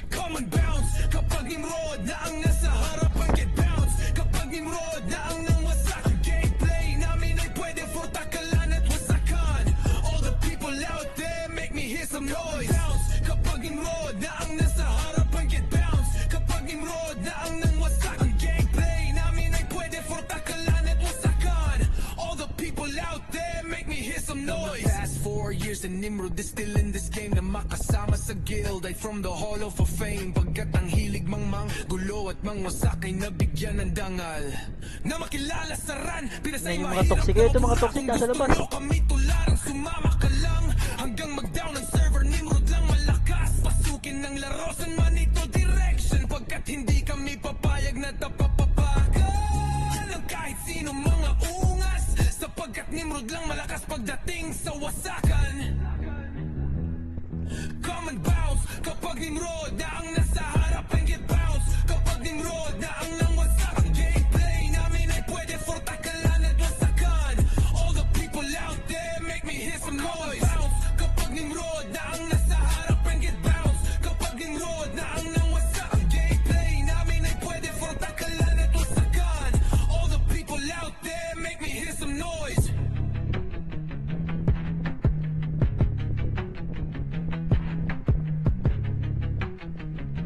Come and bounce kapag Nimrod na ang nasa harapan, get bounce kapag Nimrod na ang nangwasak. Ang gameplay namin ay pwede for takalan at wasakan. All the people out there make me hear some noise. Bounce kapag Nimrod na ang nasa harapan, get bounce kapag Nimrod na ang nangwasak. Ang gameplay namin ay pwede for takalan at wasakan. All the people out there make me hear some noise. The past 4 years and Nimrod is still in this game na makasama sa guild ay from the Hall of Fame. Pagkat ang hilig mang gulo at mangwasak ay nabigyan ng dangal na makilala sa ran. Pinasay Yung mga toxic, ito mga toxic nasa labas. Kami tularang sumama ka lang hanggang mag-down ang server. Nimrod lang malakas, pasukin ng laro sa manito direction. Pagkat hindi kami papayag na tapapapagan ng kahit sino mga ungas. Sapagkat Nimrod lang malakas pagdating sa wasakan. Come and bounce kapag Nimrod na ang nasa harapan, get bounce kapag Nimrod na ang nangwasak. Ang gameplay namin ay pwede for takalan at wasakan. All the people out there make me hear some noise. Bounce kapag Nimrod na ang nasa harapan, get bounce kapag Nimrod na ang nangwasak. Ang gameplay namin ay pwede for takalan at wasakan. All the people out there make me hear some noise.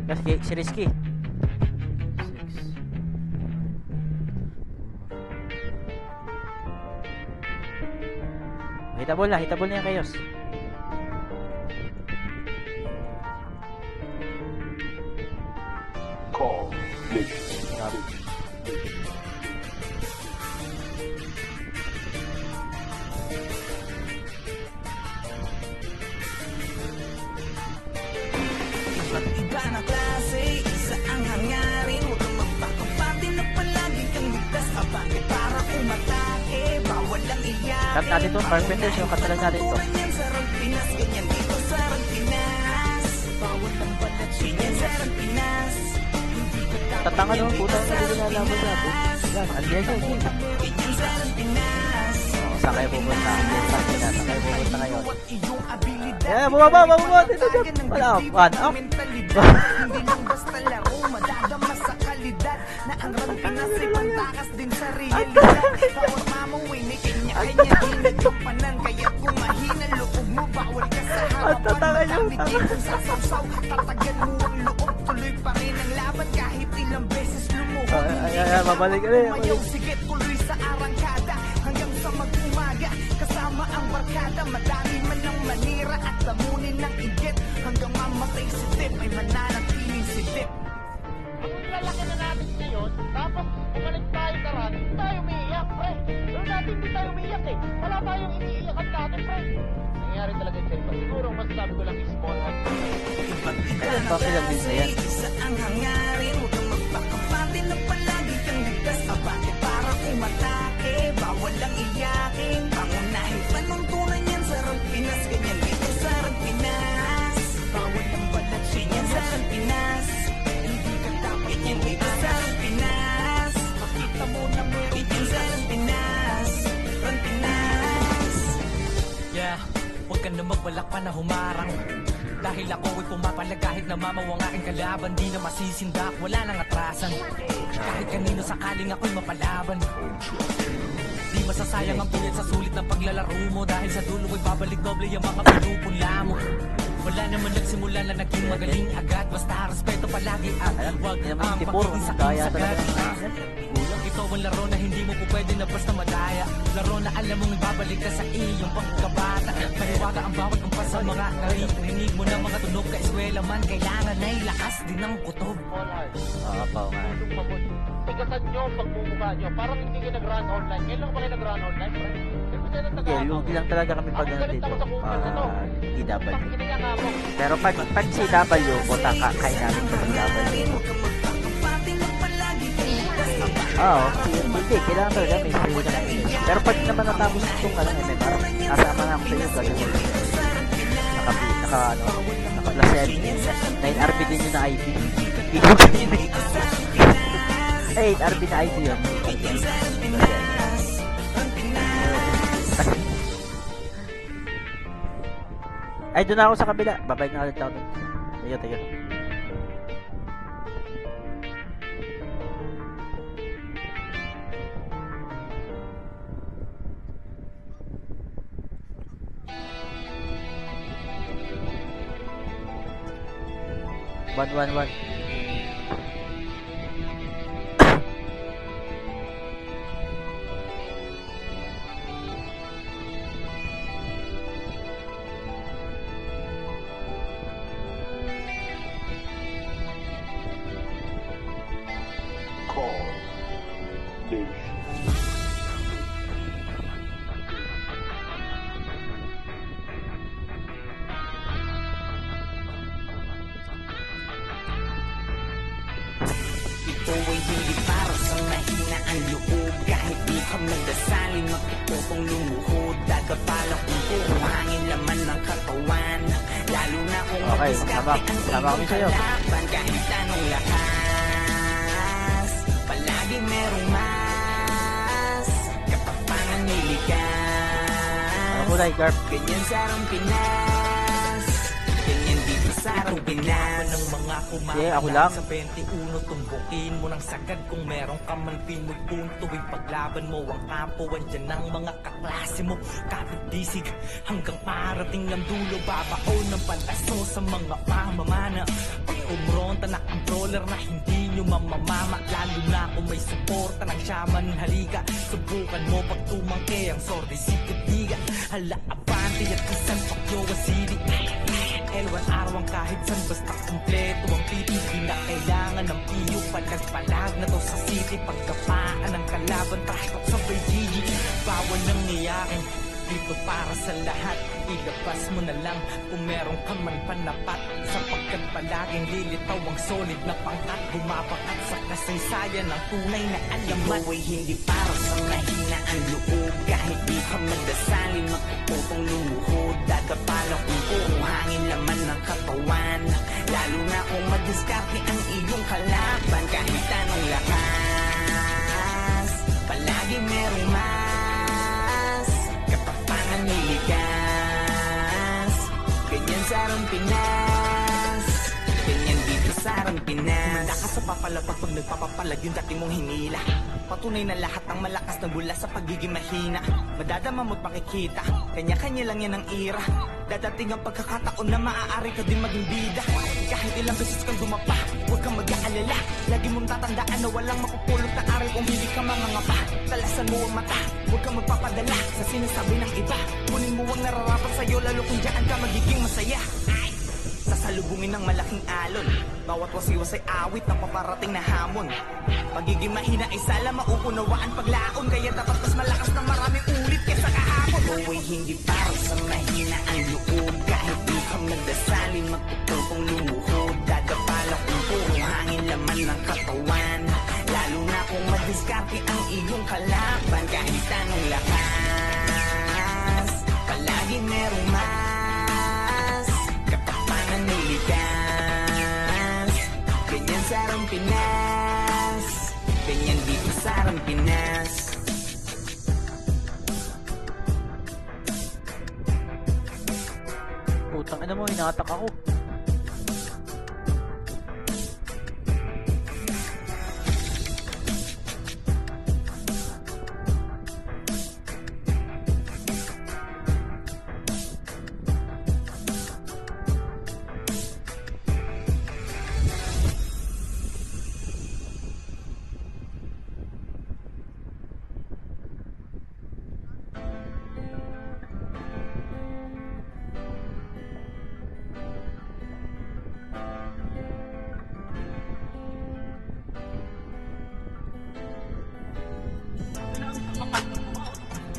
Kasi si Rizky. Hitabol na yung Chaos. Iba na klase, isa ang hangarin. Huwag kang magpakapati na palagi kang ligtas. Abante para umatake, bawal lang iyakin. Tap natin to, Carpenter, so katalan natin to. Ganyan sa Rang Pinas, ganyan dito sa Rang Pinas. Bawal lang balat, ganyan sa Rang Pinas. Hindi ka dapat Tatanga naman po tayo sa na Rang nilalaban natin. Yan, andiyan yun. Ganyan sa Rang Pinas. Saan kayo pupunta? Saan kayo pupunta ngayon? At iyong abilidad. Eh, bumaba! Dito, dito. Wala, one up. Hindi lang basta laro, madadama sa kalidad. Na ang Rang Pinas ay pantakas din sa realidad. Bawat mamong winig, kanya-kanya ginagampanan. Kaya't kung mahina loob mo, bawal ka sa harapan. Madami dito sasawsaw, tatagan mo ang loob. Tuloy pa rin ang laban kahit ilang beses lumuhod. Ay, babalik ka rin. Mayaw, sige, tuloy sa arangkada hanggang sa mag-umaga. Kasama ang barkada, madami man ang manira at lamunin ng igit. Hanggang mamatay si Dip ay mananatiling si Dip. Kung lalaki na natin ngayon, tapos bumalik tayo sa run, hindi tayo umiiyak, pre. Pero natin hindi tayo umiiyak eh. Wala tayong iniiyakan natin, pre. Nangyari talaga sa iba. Siguro masasabi ko lang is small heart. Ayun, bakit lang din na yan? Isa ang hangarin, huwag kang magpakapati na palagi kang ligtas. Abante para umatake, bawal lang iyakin. Pangunahin panuntunan yan sa Rang Pinas, ganyan dito sa Rang Pinas. Bawal lang balat, ganyan sa Rang Pinas. Hindi ka dapat ganyan dito sa Rang Pinas. Makita mo na meron ganyan sa Rang Pinas. Rang Pinas. Yeah, huwag ka na magbalak pa na humarang. Dahil ako ay pumapalag kahit na mamaw ang aking kalaban. Di na masisindak, wala nang atrasan. Kahit kanino sakaling ako'y mapalaban. Di masasayang ang puyat sa sulit ng paglalaro mo. Dahil sa dulo ay babalik doble yung mga pinupunla mo. Wala naman nagsimula na naging magaling agad. Basta respeto palagi at wag ang pagiging Kaya sakit talaga. sagad. Ito ang laro na hindi mo po pwede na basta madaya. Laro na alam mong ibabalik ka sa iyong pagkabata. Paniwaga ang bawat kumpas sa mga narinig mo na mga tunog ka eskwela man. Kailangan ay lakas din ng kutob. Small heart. Oo, nga. Tulong mamon. Tigasan nyo ang pagmumukha nyo. Parang hindi kayo nag-run online. Ngayon lang ba kayo nag-run online, pre? Hindi tayo ng Hindi, taga-hakaw. lugi lang talaga kami pag Ako galit dito. ako sa kupal na to. DW. Kinaya nga mo. Pero pag si W, punta ka, kain namin sa W. Huwag kang magpakapati na palagi kang ligtas. Oo, hindi, kailangan talaga may free na access. Pero pag naman natapos itong MMR, kasama nga ako sa iyo kasi naka 9RB din yun na ID. Eh, 8RB na ID yun. Ay, doon ako sa kabila. Babay na ulit ako doon. Tiyo. One. Ito ay hindi para sa mahina ang loob. Kahit di ka magdasalin, magpuputong lumuhod. Dagapala kung hangin laman ng katawan. Lalo na kung Okay, madiskarte ang sama kami iyong sa'yo. kalaban. Kahit anong lakas, palaging merong mas. Katapangan nilikas. Ano kulay, Garp? Ganyan sa arang Pinas. Ganyan dito sa arang Pinas. ng mga Sige, ako lang. Sa 21, tumbukin mo ng sagad kung meron ka man pinupunto. Ipaglaban mo ang kampo, andyan ang mga kaklase mo. Kapit disig hanggang parating ang dulo. Babaon ng palaso sa mga pamamana. Pag kumronta na controller na hindi nyo mamamama. Lalo na kung may suporta ng shaman, halika. Subukan mo pag tumangke ang sordi sikatiga. Hala, abante at isang pakyo wasili. L1 araw ang kahit san basta kumpleto ang pipi. Di na kailangan ng piyo, palag-palag na to sa city. Pagkapaan ng kalaban, trash talk sa GG. Bawal nang iyakin, dito para sa lahat. Ilabas mo na lang kung meron ka man panapat. Sapagkat palaging lilitaw ang solid na pangkat. Bumabakat sa kasaysayan ng tunay na alamat. Ito ay hindi para sa mahina ang loob. Kahit di ka magdasalin, magpuputong lumuhod. Dagapala kung puro hangin laman ng katawan. Lalo na kung madiskarte ang iyong kalaban. Kahit anong lakas, palaging merong mas. Katapangan nilikas. Ganyan sa arang Pinas. Ganyan dito sa arang Pinas. Kumanda ka sa papalapag pag nagpapapalag yung dati mong hinila. Patunay na lahat ng malakas na gula sa pagiging mahina. Madadama mo't makikita, kanya-kanya lang yan ang ira. Dadating ang pagkakataon na maaari ka din maging bida. Kahit ilang beses kang dumapa, huwag kang mag-aalala. Lagi mong tatandaan na walang makupulot na araw kung hindi ka mangangapa. Talasan mo ang mata, huwag kang magpapadala sa sinasabi ng iba. Kunin mo ang nararapat sa'yo, lalo kung dyan ka magiging masaya. Sasalubungin ng malaking alon, bawat wasiwas ay awit ng paparating na hamon. Pagiging mahina ay sala mauunawaan paglaon. Kaya dapat mas malakas ng maraming ulit kaysa kahapon. Ito ay hindi para sa mahina ang loob. Kahit di ka magdasalin, magpuputong lumuhod. Dagapala kung puro hangin laman ng katawan. Lalo na kung madiskarte ang iyong kalaban. Kahit anong lakas, palaging merong mas. Katapangan nilikas. Ganyan sa arang Pinas. Ganyan dito sa arang Pinas. Putang ina mo, hinatak ako.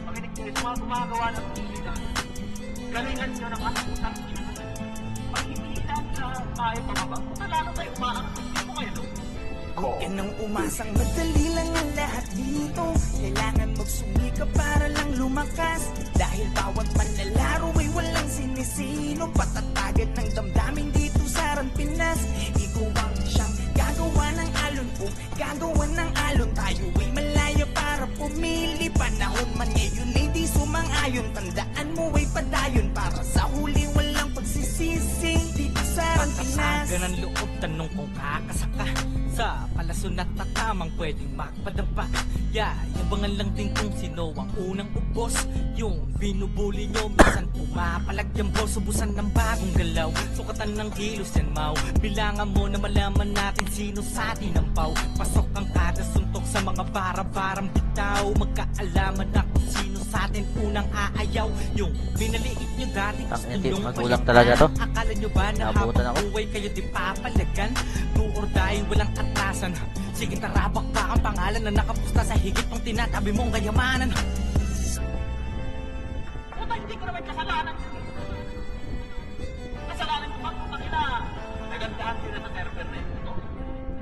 Makinig kayo sa mga gumagawa ng musika. Galingan nyo ng anak utang ina. Pag hindi na kaya pababa, lalo kayo umaangat. Hindi mo kayo, no? Huwag ka nang umasang madali lang ang lahat dito. Kailangan magsumikap para lang lumakas. Dahil bawat manlalaro ay walang sinisino. Patatagan ng damdamin dito sa Ran Pinas. Ikaw ang siyang gagawa ng alon po, gagawa ng alon. Tayo ay malaya para pumili. Panahon man ngayon ay di sumang-ayon. Tandaan mo ay padayon para sa huli walang pagsisisi. Dito sa Ran Pinas. Pagkasaga ng loob, tanong kung kakasaka sa palason at tatamang pwedeng magpadapa. Yabangan lang din kung sino ang unang ubos. Yung binubuli nyo, minsan pumapalag yung boss. Ubusan ng bagong galaw, sukatan ng kilos yan mau. Bilangan mo na malaman natin sino sa atin ang pau. Pasok ang kada suntok sa mga bara-barang bitaw. Magkaalaman na kung sino sa atin unang aayaw. Yung binaliit nyo dati, gusto Tangina, nyong magulang palitan. talaga to. Akala nyo ba na Nabutan habang ako. buhay kayo di papalagan? Do or die, walang atasan. Sige tarabak pa ang pangalan na nakapusta sa higit ng tinatabi mong kayamanan. Puta, hindi ko naman kasalanan. Kasalanan ko ba? Puta kina. Nagandahan sila sa server na ito.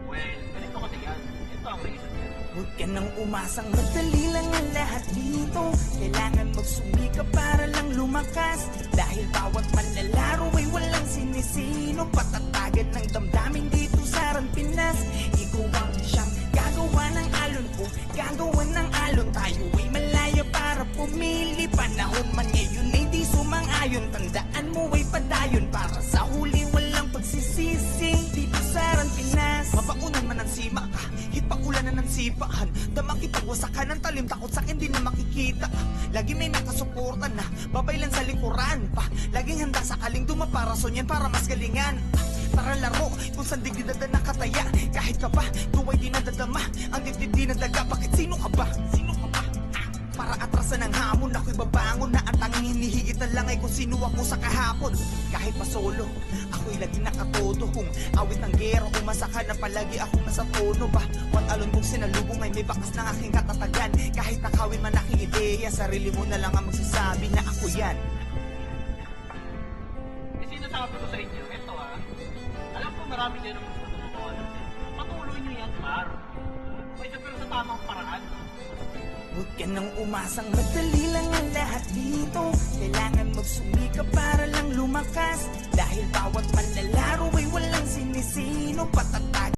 Well, ganito kasi yan. Ito ang reason. Huwag ka nang umasang madali lang ang lahat dito. Kailangan magsumikap para lang lumakas. Dahil bawat manlalaro ay walang sinisino. Patatagan ng damdamin dito sa Ran Pinas. Ikaw ang siyang gagawa ng alon po, gagawa ng alon. Tayo ay malaya para pumili. Panahon man ngayon ay di sumang-ayon. Tandaan mo ay padayon para sa huli walang pagsisisi. Dito sa Ran Pinas. Mabaunan man ang sima ka, ipakulanan ng sipahan. Damang ipagwasakan ng talim, takot sa akin di na makikita. Lagi may nakasuporta na, babaylan sa likuran pa. Laging handa sa kaling dumaparason yan para mas galingan. Tara laro, kung saan dignidad na nakataya. Kahit ka ba, tuway di nadadama. Ang dibdib di nadaga, bakit sino ka ba? Sino ka ba? Para atrasan ng hamon, ako'y babangon na ang tanging hinihigit na lang ay kung sino ako sa kahapon. Kahit pa solo, ako'y lagi nakatodo. Kung awit ng gero, umasakan na palagi akong nasa tono ba? Wat alon kong sinalubong ay may bakas ng aking katatagan. Kahit nakawin man aking ideya, sarili mo na lang ang magsasabi na ako yan. Eh, sinasabi ko sa inyo, ito alam ko marami kayo naman gusto tumutuwa natin. Patuloy nyo yan, Mar. Pwede pero sa tamang paraan. Huwag ka nang umasang madali lang ang lahat dito. Kailangan magsumikap para lang lumakas. Dahil bawat manlalaro ay walang sinisino. Patat